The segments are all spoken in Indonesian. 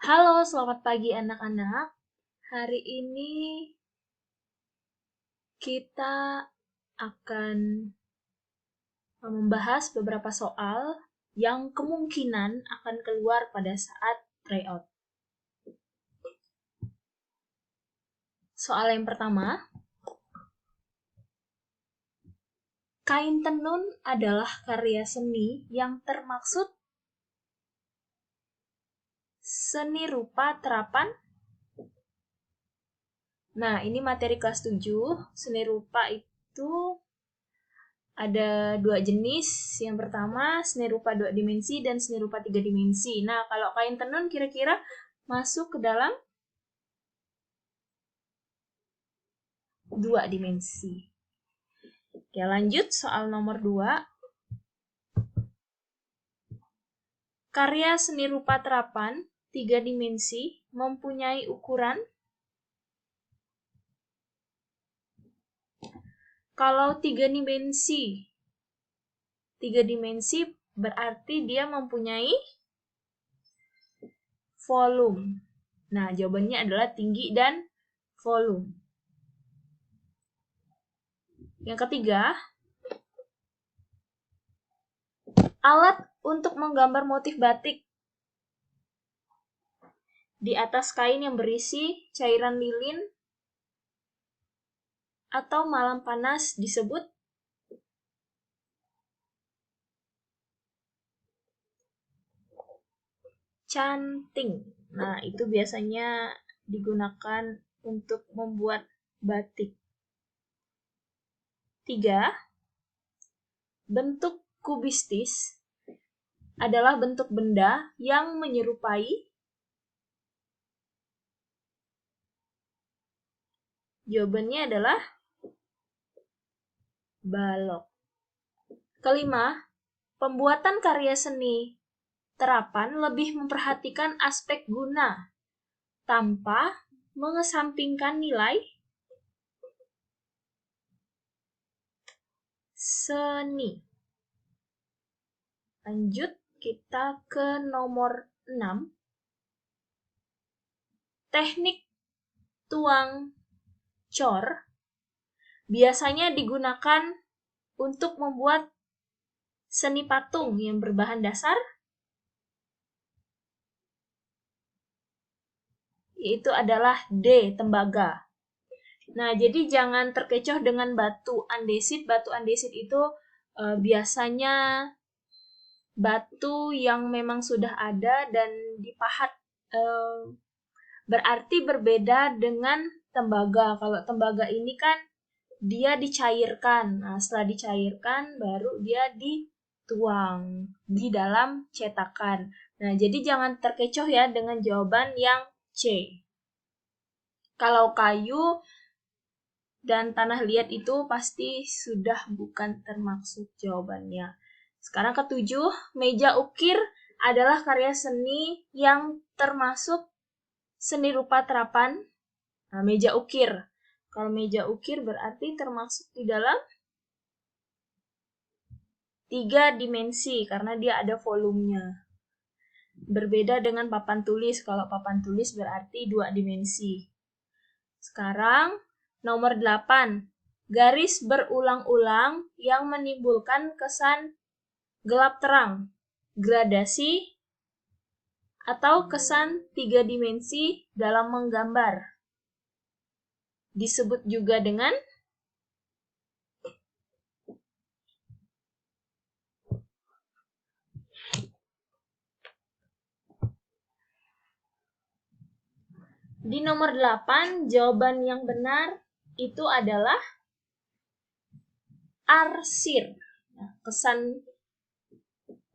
Halo, selamat pagi anak-anak. Hari ini kita akan membahas beberapa soal yang kemungkinan akan keluar pada saat tryout. Soal yang pertama, kain tenun adalah karya seni yang termaksud seni rupa terapan. Nah, ini materi kelas 7. Seni rupa itu ada dua jenis. Yang pertama, seni rupa 2 dimensi dan seni rupa 3 dimensi. Nah, kalau kain tenun kira-kira masuk ke dalam 2 dimensi. Oke, lanjut soal nomor 2. Karya seni rupa terapan 3 dimensi mempunyai ukuran. Kalau 3 dimensi berarti dia mempunyai volume. Nah, jawabannya adalah tinggi dan volume. Yang ketiga, alat untuk menggambar motif batik di atas kain yang berisi cairan lilin atau malam panas disebut canting. Nah, itu biasanya digunakan untuk membuat batik. 3. Bentuk kubistis adalah bentuk benda yang menyerupai jawabannya adalah balok. Kelima, pembuatan karya seni terapan lebih memperhatikan aspek guna tanpa mengesampingkan nilai seni. Lanjut kita ke nomor 6. Teknik tuang cor biasanya digunakan untuk membuat seni patung yang berbahan dasar yaitu adalah D, tembaga. Nah, jadi jangan terkecoh dengan batu andesit. Batu andesit itu biasanya batu yang memang sudah ada dan dipahat. Berarti berbeda dengan tembaga. Kalau tembaga ini kan dia dicairkan. Nah, setelah dicairkan baru dia dituang di dalam cetakan. Nah, jadi jangan terkecoh ya dengan jawaban yang C. Kalau kayu dan tanah liat itu pasti sudah bukan termaksud jawabannya. Sekarang ketujuh, meja ukir adalah karya seni yang termasuk seni rupa terapan. Nah, meja ukir. Kalau meja ukir berarti termasuk di dalam 3 dimensi karena dia ada volumenya. Berbeda dengan papan tulis. Kalau papan tulis berarti 2 dimensi. Sekarang nomor 8. Garis berulang-ulang yang menimbulkan kesan gelap terang, gradasi, atau kesan 3 dimensi dalam menggambar. Disebut juga dengan di nomor 8, jawaban yang benar itu adalah arsir. Nah, kesan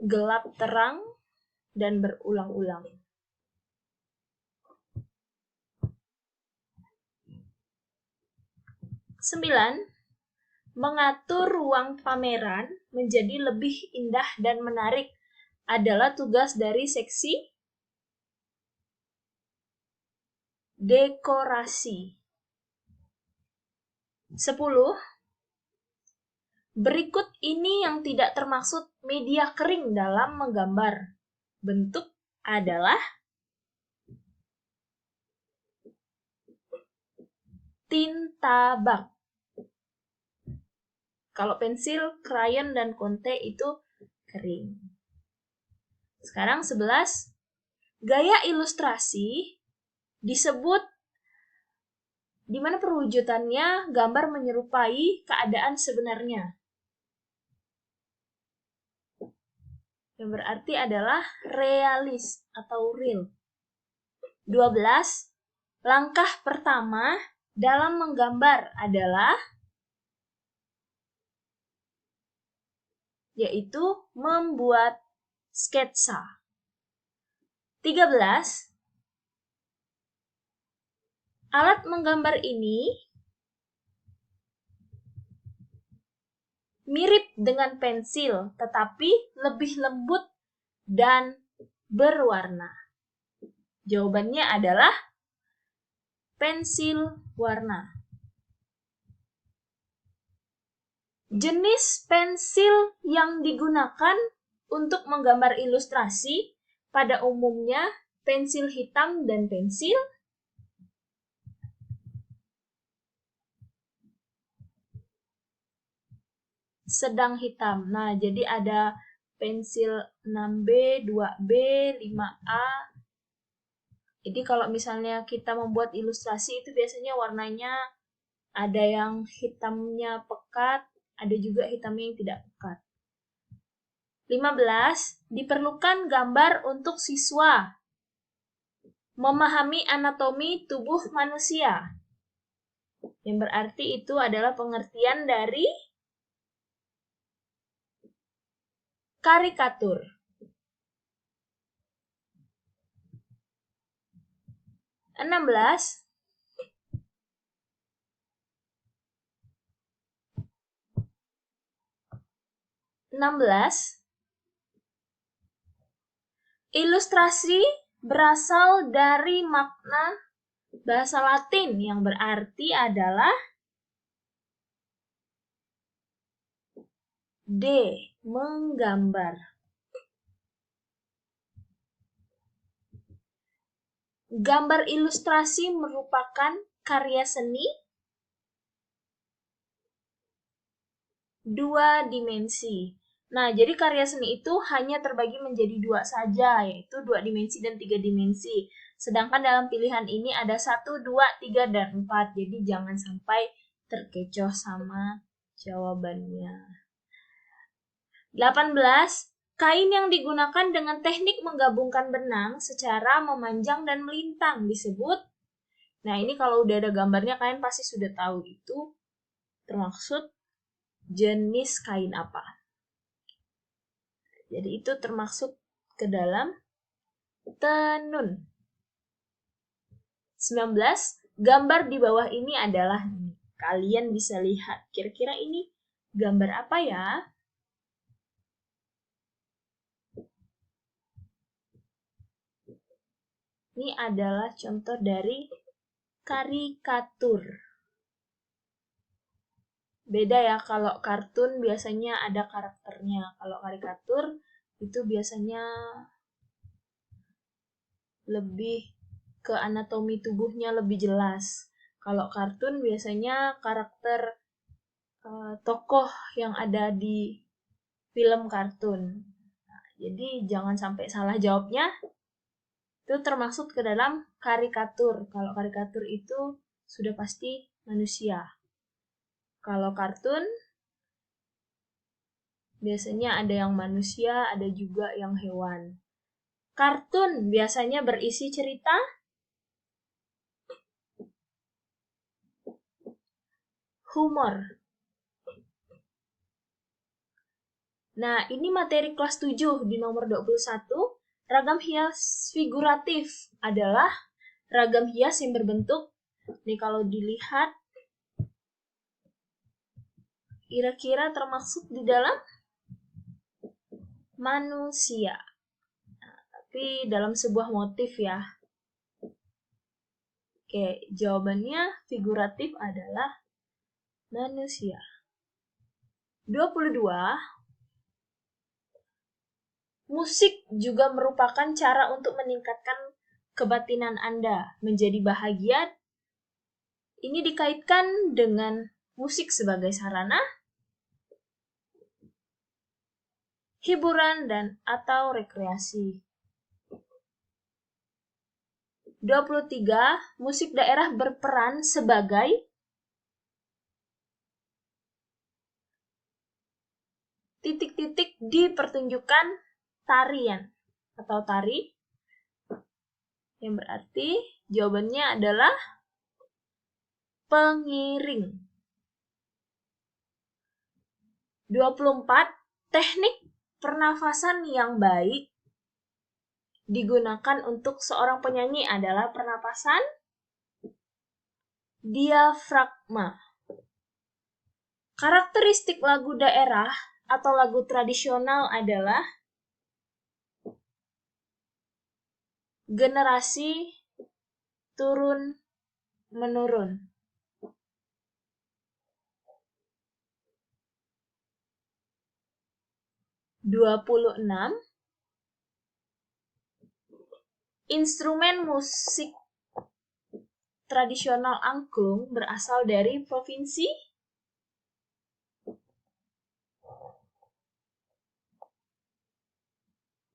gelap terang dan berulang-ulang. 9. Mengatur ruang pameran menjadi lebih indah dan menarik adalah tugas dari seksi dekorasi. 10. Berikut ini yang tidak termaksud media kering dalam menggambar. Bentuk adalah tinta bak. Kalau pensil, krayon, dan konte itu kering. Sekarang 11. Gaya ilustrasi disebut di mana perwujudannya gambar menyerupai keadaan sebenarnya. Yang berarti adalah realis atau real. 12. Langkah pertama dalam menggambar adalah yaitu membuat sketsa. 13. Alat menggambar ini mirip dengan pensil, tetapi lebih lembut dan berwarna. Jawabannya adalah pensil warna. Jenis pensil yang digunakan untuk menggambar ilustrasi pada umumnya pensil hitam dan pensil sedang hitam. Nah, jadi ada pensil 6B, 2B, 5A. Jadi kalau misalnya kita membuat ilustrasi itu biasanya warnanya ada yang hitamnya pekat, ada juga hitamnya yang tidak pekat. 15. Diperlukan gambar untuk siswa memahami anatomi tubuh manusia. Yang berarti itu adalah pengertian dari karikatur. 16. Ilustrasi berasal dari makna bahasa Latin yang berarti adalah D. Menggambar. Gambar ilustrasi merupakan karya seni 2 dimensi. Nah, jadi karya seni itu hanya terbagi menjadi 2 saja, yaitu 2 dimensi dan 3 dimensi. Sedangkan dalam pilihan ini ada 1, 2, 3, dan 4. Jadi jangan sampai terkecoh sama jawabannya. 18. Kain yang digunakan dengan teknik menggabungkan benang secara memanjang dan melintang disebut. Nah, ini kalau udah ada gambarnya kalian pasti sudah tahu itu termaksud jenis kain apa. Jadi itu termasuk ke dalam tenun. 19. Gambar di bawah ini adalah, kalian bisa lihat, kira-kira ini gambar apa ya? Ini adalah contoh dari karikatur. Beda ya, kalau kartun biasanya ada karakternya. Kalau karikatur itu biasanya lebih ke anatomi tubuhnya lebih jelas. Kalau kartun biasanya karakter tokoh yang ada di film kartun. Nah, jadi jangan sampai salah jawabnya. Itu termasuk ke dalam karikatur. Kalau karikatur itu sudah pasti manusia. Kalau kartun biasanya ada yang manusia, ada juga yang hewan. Kartun biasanya berisi cerita, humor. Nah, ini materi kelas 7 di nomor 21. Ragam hias figuratif adalah ragam hias yang berbentuk, nih kalau dilihat, kira-kira termasuk di dalam manusia. Nah, tapi dalam sebuah motif ya. Oke, jawabannya figuratif adalah manusia. 22. Musik juga merupakan cara untuk meningkatkan kebatinan Anda menjadi bahagia. Ini dikaitkan dengan musik sebagai sarana hiburan dan atau rekreasi. 23. Musik daerah berperan sebagai titik-titik di pertunjukan tarian atau tari, yang berarti jawabannya adalah pengiring. 24. Teknik pernafasan yang baik digunakan untuk seorang penyanyi adalah pernapasan diafragma. Karakteristik lagu daerah atau lagu tradisional adalah generasi turun-menurun. 26. Instrumen musik tradisional angklung berasal dari provinsi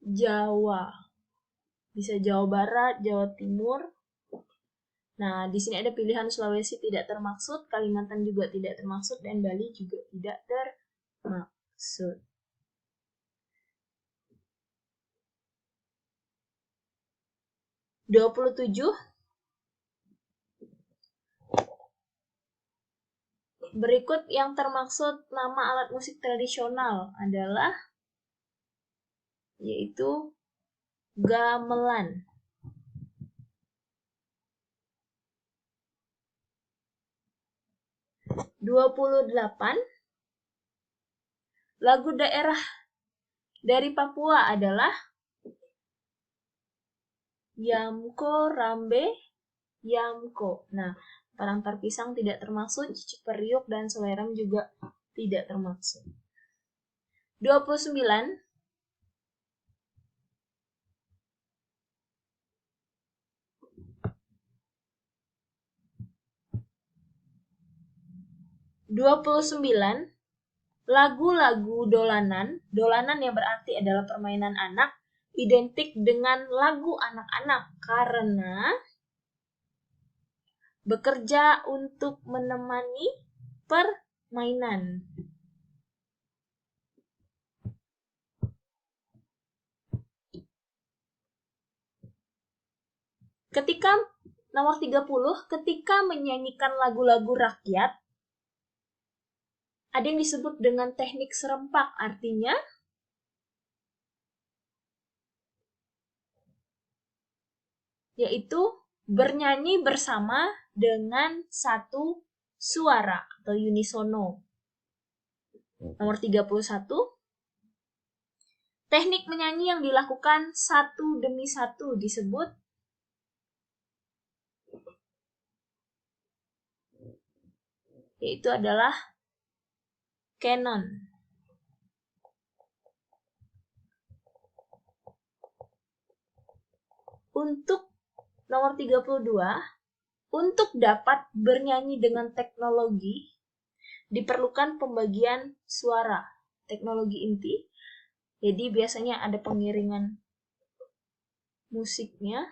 Jawa. Bisa Jawa Barat, Jawa Timur. Nah, di sini ada pilihan Sulawesi tidak termaksud, Kalimantan juga tidak termaksud, dan Bali juga tidak termaksud. 27. Berikut yang termaksud nama alat musik tradisional adalah yaitu gamelan. 28. Lagu daerah dari Papua adalah Yamko Rambe Yamko. Nah, Parantar Pisang tidak termaksud, Cicik Periuk dan Selerem juga tidak termaksud. 29. Lagu-lagu dolanan yang berarti adalah permainan anak, identik dengan lagu anak-anak karena bekerja untuk menemani permainan. Ketika nomor 30, ketika menyanyikan lagu-lagu rakyat, ada yang disebut dengan teknik serempak, artinya yaitu bernyanyi bersama dengan satu suara atau unisono. Nomor 31, teknik menyanyi yang dilakukan satu demi satu disebut yaitu adalah canon. Untuk nomor 32, untuk dapat bernyanyi dengan teknologi diperlukan pembagian suara, teknologi inti. Jadi biasanya ada pengiringan musiknya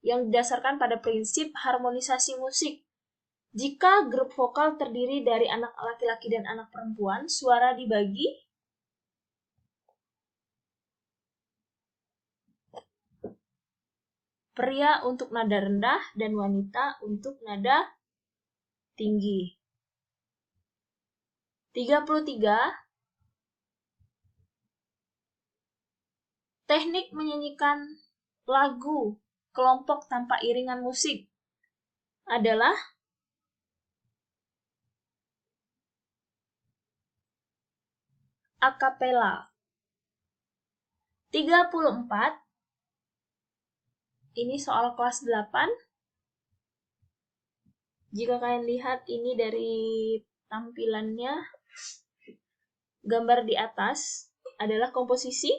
yang didasarkan pada prinsip harmonisasi musik. Jika grup vokal terdiri dari anak laki-laki dan anak perempuan, suara dibagi pria untuk nada rendah dan wanita untuk nada tinggi. 33. Teknik menyanyikan lagu kelompok tanpa iringan musik adalah akapela. 34. Ini soal kelas 8. Jika kalian lihat ini dari tampilannya, gambar di atas adalah komposisi